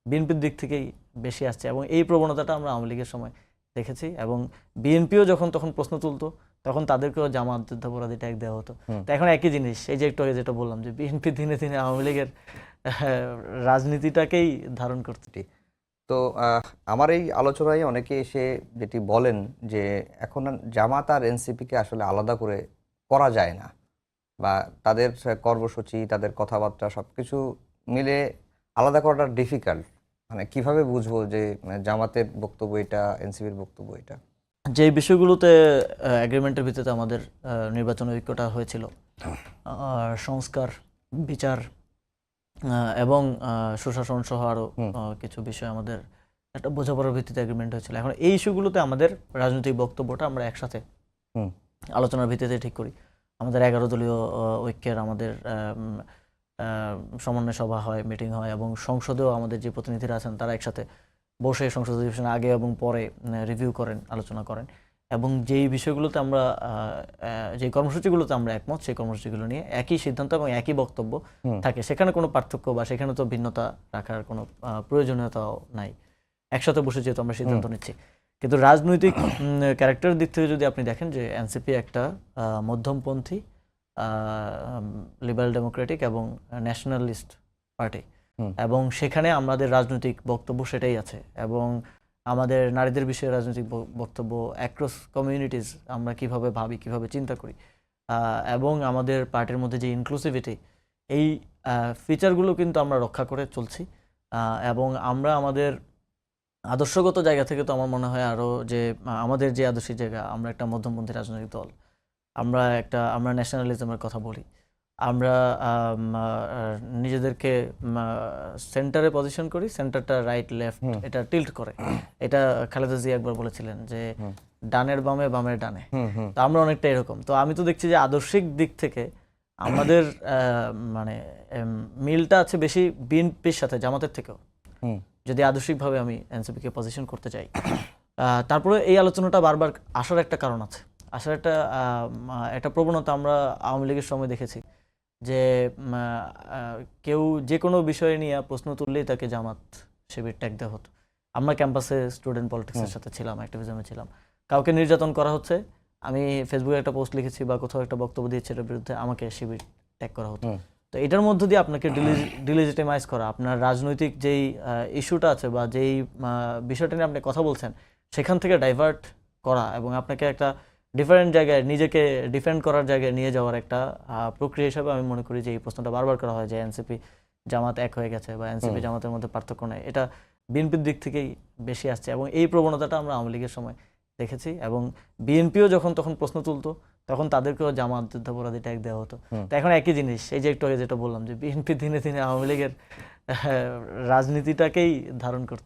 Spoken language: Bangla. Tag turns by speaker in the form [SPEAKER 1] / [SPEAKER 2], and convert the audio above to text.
[SPEAKER 1] বিএনপির দিক থেকেই বেশি আসছে এবং এই প্রবণতাটা আমরা আওয়ামী লীগের সময় দেখেছি এবং বিএনপিও যখন তখন প্রশ্ন তুলতো তখন তাদেরকেও জামাত যুদ্ধাপরাধী ট্যাগ দেওয়া হতো। তো এখন একই জিনিস, এই যে একটু আগে যেটা বললাম যে বিএনপি দিনে দিনে আওয়ামী লীগের রাজনীতিটাকেই ধারণ করছে।
[SPEAKER 2] তো আমার এই আলোচনায় অনেকে এসে যেটি বলেন যে এখন জামাত আর এনসিপিকে আসলে আলাদা করে করা যায় না, বা তাদের কর্মসূচি, তাদের কথাবার্তা সবকিছু মিলে আলাদা করাটা ডিফিকাল্ট। মানে কিভাবে বুঝবো যে জামাতের বক্তব্য এটা, এনসিপির বক্তব্য এটা?
[SPEAKER 1] যে বিষয়গুলোতে এগ্রিমেন্টের ভিত্তিতে আমাদের নির্বাচন ঐক্যটা হয়েছিল, সংস্কার, বিচার এবং সুশাসন সহ আরও কিছু বিষয় আমাদের একটা বোঝাপড়ার ভিত্তিতে এগ্রিমেন্ট হয়েছিল। এখন এই ইস্যুগুলোতে আমাদের রাজনৈতিক বক্তব্যটা আমরা একসাথে আলোচনার ভিত্তিতে ঠিক করি। আমাদের 11 দলীয় ঐক্যের আমাদের সমন্বয় সভা হয়, মিটিং হয় এবং সংসদেও আমাদের যে প্রতিনিধিরা আছেন তারা একসাথে বসে সংসদ অধিবেশনের আগে এবং পরে রিভিউ করেন, আলোচনা করেন এবং যেই বিষয়গুলোতে আমরা যে কর্মসূচিগুলোতে আমরা একমত সেই কর্মসূচিগুলো নিয়ে একই সিদ্ধান্ত এবং একই বক্তব্য থাকে। সেখানে কোনো পার্থক্য বা সেখানে তো ভিন্নতা রাখার কোনো প্রয়োজনীয়তাও নাই। একসাথে বসে যেহেতু আমরা সিদ্ধান্ত নিচ্ছি। কিন্তু রাজনৈতিক ক্যারেক্টারের দিক থেকে যদি আপনি দেখেন যে এনসিপি একটা মধ্যমপন্থী লিবারেল ডেমোক্রেটিক এবং ন্যাশনালিস্ট পার্টি এবং সেখানে আমাদের রাজনৈতিক বক্তব্য সেটাই আছে এবং আমাদের নারীদের বিষয়ে রাজনৈতিক বক্তব্য, অ্যাক্রস কমিউনিটিজ আমরা কিভাবে ভাবি, কিভাবে চিন্তা করি এবং আমাদের পার্টির মধ্যে যে ইনক্লুসিভিটি, এই ফিচারগুলো কিন্তু আমরা রক্ষা করে চলছি এবং আমরা আমাদের আদর্শগত জায়গা থেকে তো আমার মনে হয় আরও যে আমাদের যে আদর্শিক জায়গা, আমরা একটা মধ্যমপন্থী রাজনৈতিক দল, আমরা ন্যাশনালিজমের কথা বলি, আমরা নিজেদেরকে সেন্টারে পজিশন করি, সেন্টারটা রাইট লেফট এটা টিল্ট করে। এটা খালেদা জিয়া একবার বলেছিলেন যে ডানের বামে, বামের ডানে। তো আমরা অনেকটা এরকম। তো আমি তো দেখছি যে আদর্শিক দিক থেকে আমাদের মানে মিলটা আছে বেশি বিএনপির সাথে জামাতের থেকেও, যদি আদর্শিকভাবে আমি এনসিপিকে পজিশন করতে চাই। তারপরে এই আলোচনাটা বারবার আসার একটা কারণ আছে, আসার একটা প্রবণতা আমরা আওয়ামী লীগের সময় দেখেছি যে কেউ যে কোনো বিষয় নিয়ে প্রশ্ন তুললেই তাকে জামাত শিবির ট্যাগ দেওয়া হতো। আমরা ক্যাম্পাসে স্টুডেন্ট পলিটিক্সের সাথে ছিলাম, অ্যাক্টিভিজমে ছিলাম, কাউকে নির্যাতন করা হচ্ছে, আমি ফেসবুকে একটা পোস্ট লিখেছি বা কোথাও একটা বক্তব্য দিয়েছি, এর বিরুদ্ধে আমাকে শিবির ট্যাগ করা হতো। তো এটার মধ্য দিয়ে আপনাকে ডিলিজিটিমাইজ করা, আপনার রাজনৈতিক যেই ইস্যুটা আছে বা যেই বিষয়টা নিয়ে আপনি কথা বলছেন সেখান থেকে ডাইভার্ট করা এবং আপনাকে একটা ডিফারেন্ট জায়গায় নিজেকে ডিফেন্ড করার জায়গায় নিয়ে যাওয়ার একটা প্রক্রিয়া হিসাবে আমি মনে করি যে এই প্রশ্নটা বারবার করা হয় যে এনসিপি জামাত এক হয়ে গেছে বা এনসিপি জামাতের মধ্যে পার্থক্য নেই। এটা বিএনপির দিক থেকেই বেশি আসছে এবং এই প্রবণতাটা আমরা আওয়ামী লীগের সময় দেখেছি এবং বিএনপিও যখন তখন প্রশ্ন তুলতো তখন তাদেরকেও জামাত যুদ্ধাপরাধী ট্যাগ দেওয়া হতো। তো এখন একই জিনিস, এই যে একটু আগে যেটা বললাম যে বিএনপি দিনে দিনে আওয়ামী লীগের রাজনীতিটাকেই ধারণ করছে।